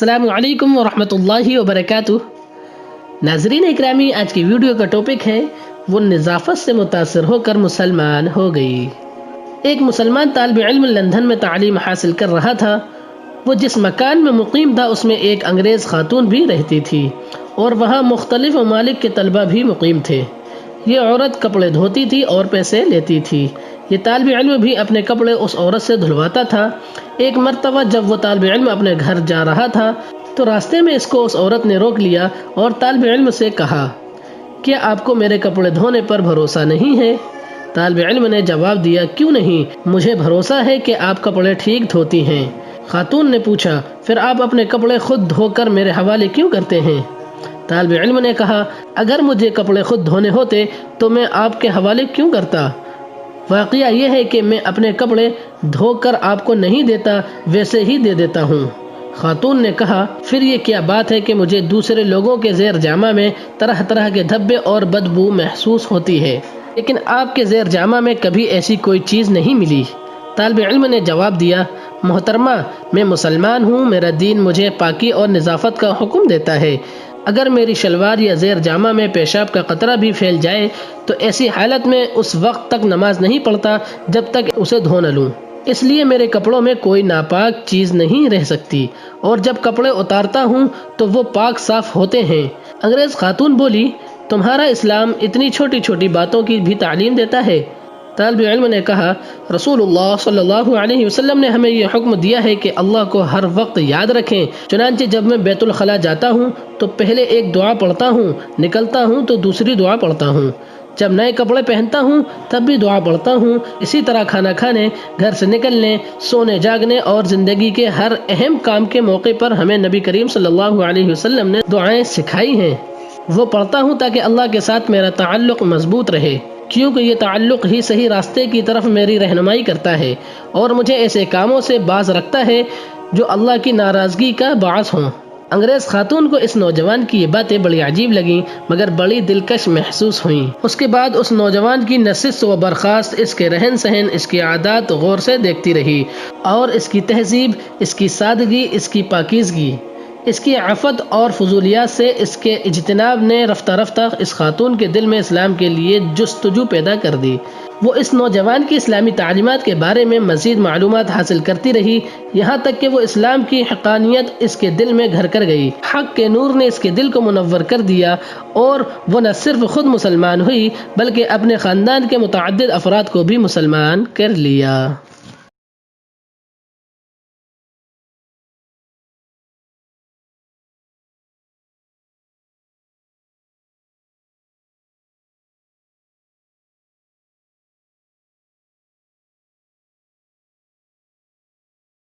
السلام علیکم ورحمۃ اللہ وبرکاتہ۔ ناظرین اکرامی، آج کی ویڈیو کا ٹاپک ہے وہ نظافت سے متاثر ہو کر مسلمان ہو گئی۔ ایک مسلمان طالب علم لندن میں تعلیم حاصل کر رہا تھا۔ وہ جس مکان میں مقیم تھا اس میں ایک انگریز خاتون بھی رہتی تھی اور وہاں مختلف ممالک کے طلبہ بھی مقیم تھے۔ یہ عورت کپڑے دھوتی تھی اور پیسے لیتی تھی۔ یہ طالب علم بھی اپنے کپڑے اس عورت سے دھلواتا تھا۔ ایک مرتبہ جب وہ طالب علم اپنے گھر جا رہا تھا تو راستے میں اس کو اس عورت نے روک لیا اور طالب علم سے کہا، کیا آپ کو میرے کپڑے دھونے پر بھروسہ نہیں ہے؟ طالب علم نے جواب دیا، کیوں نہیں، مجھے بھروسہ ہے کہ آپ کپڑے ٹھیک دھوتی ہیں۔ خاتون نے پوچھا، پھر آپ اپنے کپڑے خود دھو کر میرے حوالے کیوں کرتے ہیں؟ طالب علم نے کہا، اگر مجھے کپڑے خود دھونے ہوتے تو میں آپ کے حوالے کیوں کرتا؟ واقعہ یہ ہے کہ میں اپنے کپڑے دھو کر آپ کو نہیں دیتا، ویسے ہی دے دیتا ہوں۔ خاتون نے کہا، پھر یہ کیا بات ہے کہ مجھے دوسرے لوگوں کے زیر جامہ میں طرح طرح کے دھبے اور بدبو محسوس ہوتی ہے، لیکن آپ کے زیر جامہ میں کبھی ایسی کوئی چیز نہیں ملی۔ طالب علم نے جواب دیا، محترمہ، میں مسلمان ہوں، میرا دین مجھے پاکی اور نظافت کا حکم دیتا ہے۔ اگر میری شلوار یا زیر جامہ میں پیشاب کا قطرہ بھی پھیل جائے تو ایسی حالت میں اس وقت تک نماز نہیں پڑھتا جب تک اسے دھو نہ لوں، اس لیے میرے کپڑوں میں کوئی ناپاک چیز نہیں رہ سکتی، اور جب کپڑے اتارتا ہوں تو وہ پاک صاف ہوتے ہیں۔ انگریز خاتون بولی، تمہارا اسلام اتنی چھوٹی چھوٹی باتوں کی بھی تعلیم دیتا ہے؟ طالب علم نے کہا، رسول اللہ صلی اللہ علیہ وسلم نے ہمیں یہ حکم دیا ہے کہ اللہ کو ہر وقت یاد رکھیں، چنانچہ جب میں بیت الخلاء جاتا ہوں تو پہلے ایک دعا پڑھتا ہوں، نکلتا ہوں تو دوسری دعا پڑھتا ہوں، جب نئے کپڑے پہنتا ہوں تب بھی دعا پڑھتا ہوں، اسی طرح کھانا کھانے، گھر سے نکلنے، سونے جاگنے اور زندگی کے ہر اہم کام کے موقع پر ہمیں نبی کریم صلی اللہ علیہ وسلم نے دعائیں سکھائی ہیں۔ وہ پڑھتا ہوں تاکہ اللہ کے ساتھ میرا تعلق مضبوط رہے، کیونکہ یہ تعلق ہی صحیح راستے کی طرف میری رہنمائی کرتا ہے اور مجھے ایسے کاموں سے باز رکھتا ہے جو اللہ کی ناراضگی کا باعث ہوں۔ انگریز خاتون کو اس نوجوان کی یہ باتیں بڑی عجیب لگیں مگر بڑی دلکش محسوس ہوئیں۔ اس کے بعد اس نوجوان کی نشست و برخاست، اس کے رہن سہن، اس کی عادات غور سے دیکھتی رہی اور اس کی تہذیب، اس کی سادگی، اس کی پاکیزگی، اس کی عفت اور فضولیات سے اس کے اجتناب نے رفتہ رفتہ اس خاتون کے دل میں اسلام کے لیے جستجو پیدا کر دی۔ وہ اس نوجوان کی اسلامی تعلیمات کے بارے میں مزید معلومات حاصل کرتی رہی، یہاں تک کہ وہ اسلام کی حقانیت اس کے دل میں گھر کر گئی۔ حق کے نور نے اس کے دل کو منور کر دیا اور وہ نہ صرف خود مسلمان ہوئی بلکہ اپنے خاندان کے متعدد افراد کو بھی مسلمان کر لیا۔